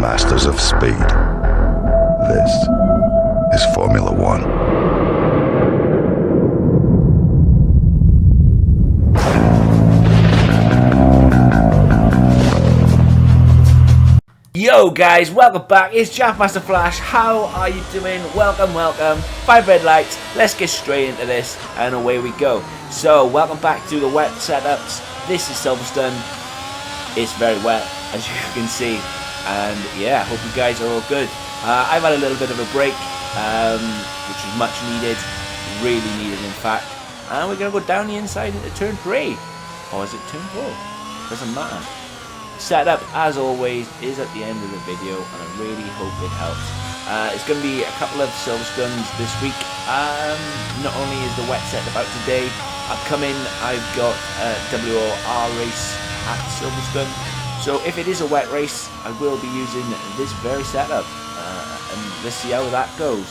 masters of speed. This is Formula One. Yo guys, welcome back. It's Jaffmaster Flash. How are you doing? Welcome. 5 red lights. Let's get straight into this and away we go. So, welcome back to the wet setups. This is Silverstone. It's very wet, as you can see. And yeah, hope you guys are all good. I've had a little bit of a break, which is much needed. Really needed, in fact. And we're going to go down the inside into turn 3. Or is it turn 4? Doesn't matter. Setup, as always, is at the end of the video, and I really hope it helps. It's going to be a couple of Silverstones this week. Not only is the wet setup out today, upcoming I've got a WR race at Silverstone. So if it is a wet race, I will be using this very setup, and let's see how that goes.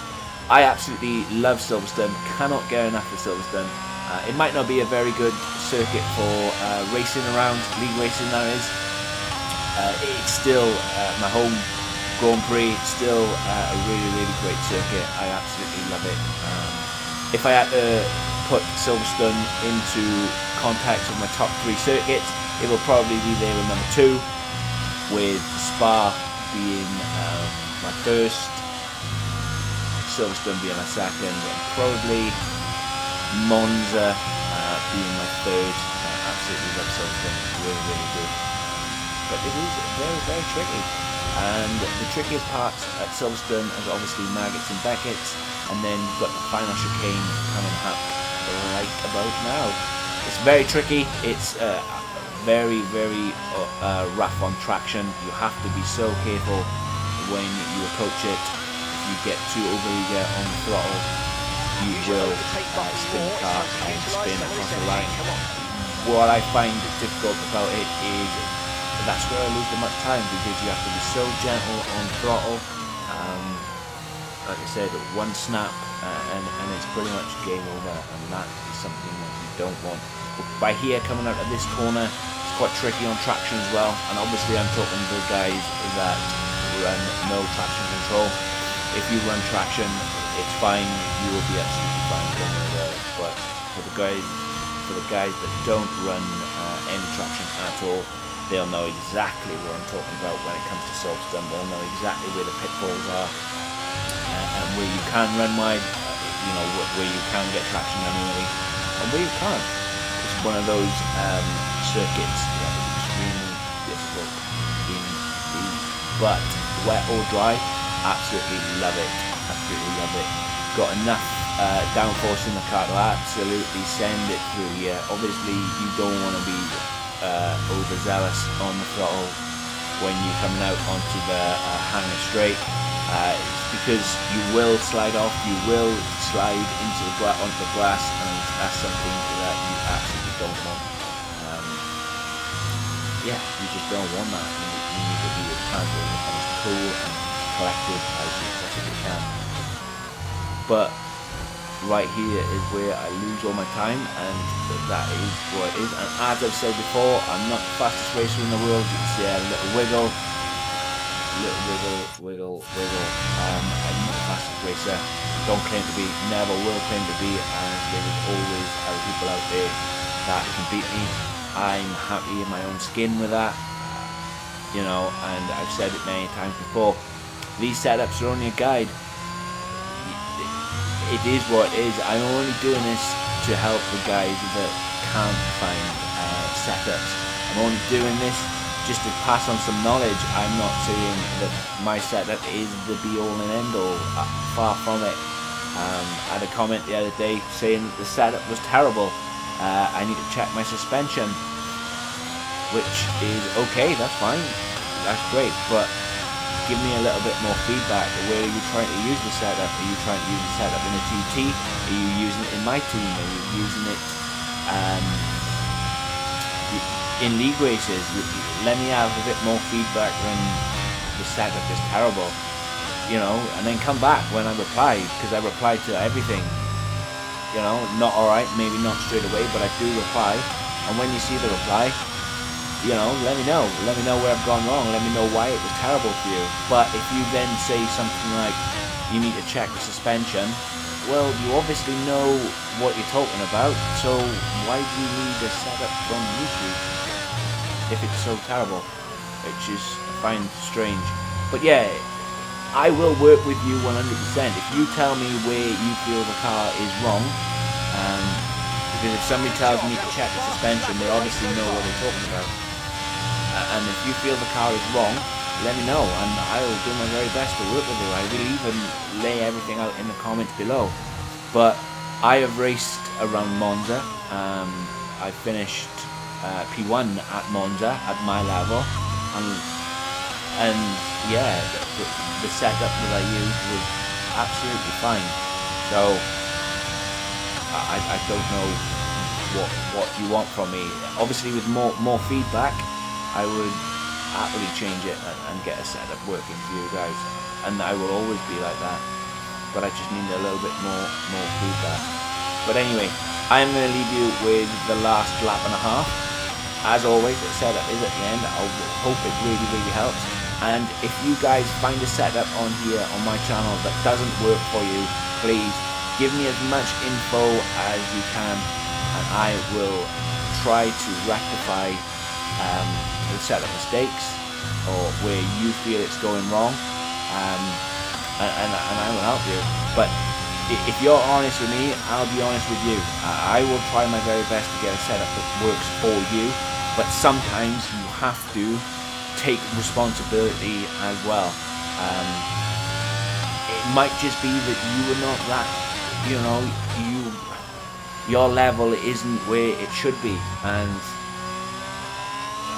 I absolutely love Silverstone, cannot get enough of Silverstone. It might not be a very good circuit for racing around, league racing that is. It's still my home Grand Prix. It's still a really great circuit. I absolutely love it. If I had to put Silverstone into context with my top 3 circuits, it will probably be there with number 2, with Spa being my first, Silverstone being my second, and probably Monza being my third. I absolutely love Silverstone. Really good. But it is very tricky, and the trickiest parts at Silverstone is obviously Maggots and Beckett's, and then you've got the final chicane coming up right about now. It's very tricky. It's very rough on traction. You have to be so careful when you approach it. If you get too overeager on the throttle, you will spin the car and spin across the line. What I find difficult about it is that's where I lose the most time, because you have to be so gentle on throttle. Like I said, one snap and it's pretty much game over, and that is something that you don't want. But by here, coming out of this corner, it's quite tricky on traction as well, and obviously I'm talking to the guys that run no traction control. If you run traction, it's fine, you will be absolutely fine going there. But for the guys that don't run any traction at all, they'll know exactly what I'm talking about when it comes to Silverstone. They'll know exactly where the pitfalls are, and where you can run wide, where you can get traction manually, and where you can't. It's one of those circuits that is extremely difficult indeed. But wet or dry, absolutely love it. Got enough downforce in the car to absolutely send it through here. Obviously, you don't want to be overzealous on the throttle when you're coming out onto the hanger straight. It's because you will slide off, you will slide into onto the grass, and that's something that you absolutely don't want. You just don't want that. You need to be as calm and as cool and collected as you possibly can. But right here is where I lose all my time, and that is what it is. And as I've said before, I'm not the fastest racer in the world. You can see I have a little wiggle. I'm not the fastest racer. Don't claim to be, never will claim to be, and there is always other people out there that can beat me. I'm happy in my own skin with that, and I've said it many times before. These setups are only a guide. It is what it is. I'm only doing this to help the guys that can't find setups. I'm only doing this just to pass on some knowledge. I'm not saying that my setup is the be-all and end-all. Far from it. I had a comment the other day saying that the setup was terrible. I need to check my suspension, which is okay. That's fine. That's great. But give me a little bit more feedback. Where are you trying to use the setup? Are you trying to use the setup in a GT? Are you using it in my team? Are you using it in league races? Let me have a bit more feedback when the setup is terrible, and then come back when I reply, because I reply to everything. Not alright, maybe not straight away, but I do reply. And when you see the reply, you know, let me know. Let me know where I've gone wrong. Let me know why it was terrible for you. But if you then say something like, you need to check the suspension, well, you obviously know what you're talking about, so why do you need a setup from YouTube if it's so terrible? Which is, I find strange. But yeah, I will work with you 100%. If you tell me where you feel the car is wrong, because if somebody tells me to check the suspension, they obviously know what they're talking about. And if you feel the car is wrong, let me know, and I will do my very best to work with you. I will even lay everything out in the comments below. But I have raced around Monza. I finished P1 at Monza at my level, and yeah, the setup that I used was absolutely fine. So I don't know what you want from me. Obviously, with more feedback, I would happily change it and get a setup working for you guys, and I will always be like that, but I just need a little bit more feedback. But anyway, I'm going to leave you with the last lap and a half. As always, the setup is at the end. I hope it really helps, and if you guys find a setup on here on my channel that doesn't work for you, please give me as much info as you can, and I will try to rectify the setup mistakes or where you feel it's going wrong, and I will help you. But if you're honest with me, I'll be honest with you. I will try my very best to get a setup that works for you, but sometimes you have to take responsibility as well. It might just be that you are not that, you know, your level isn't where it should be, and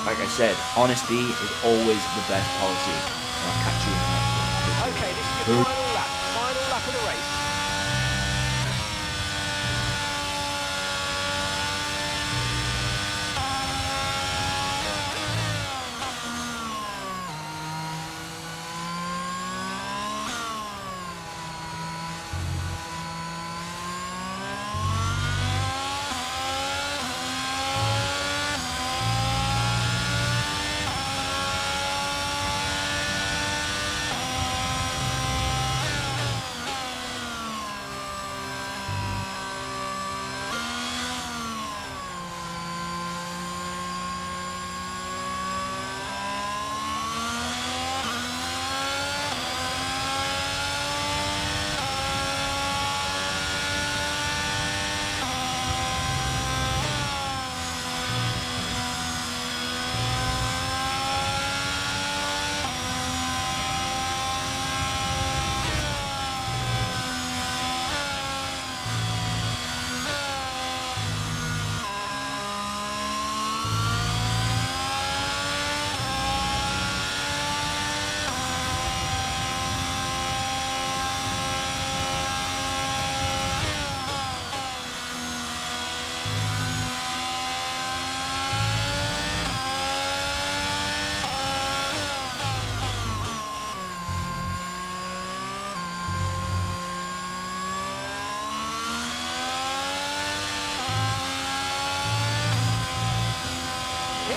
like I said, honesty is always the best policy. And I'll catch you in the next one. Okay, this is your final lap of the race.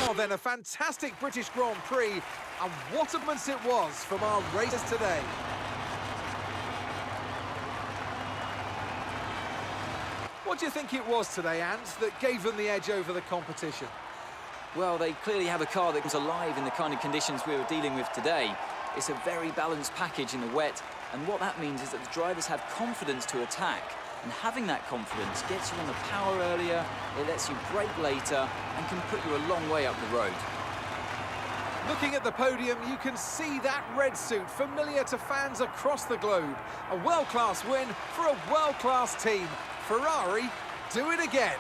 Well then, a fantastic British Grand Prix, and what a performance it was from our racers today. What do you think it was today, Ant, that gave them the edge over the competition? Well, they clearly have a car that comes alive in the kind of conditions we were dealing with today. It's a very balanced package in the wet, and what that means is that the drivers have confidence to attack. And having that confidence gets you on the power earlier, it lets you brake later, and can put you a long way up the road. Looking at the podium, you can see that red suit familiar to fans across the globe. A world-class win for a world-class team. Ferrari, do it again.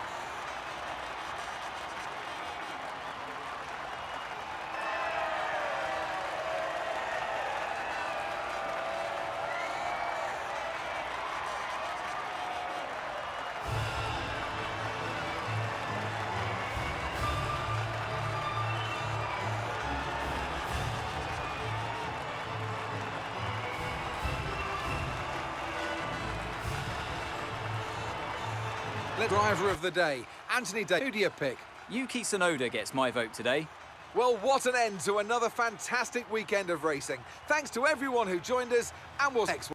The driver of the day, Anthony Day. Who do you pick? Yuki Tsunoda gets my vote today. Well, what an end to another fantastic weekend of racing. Thanks to everyone who joined us, and we'll next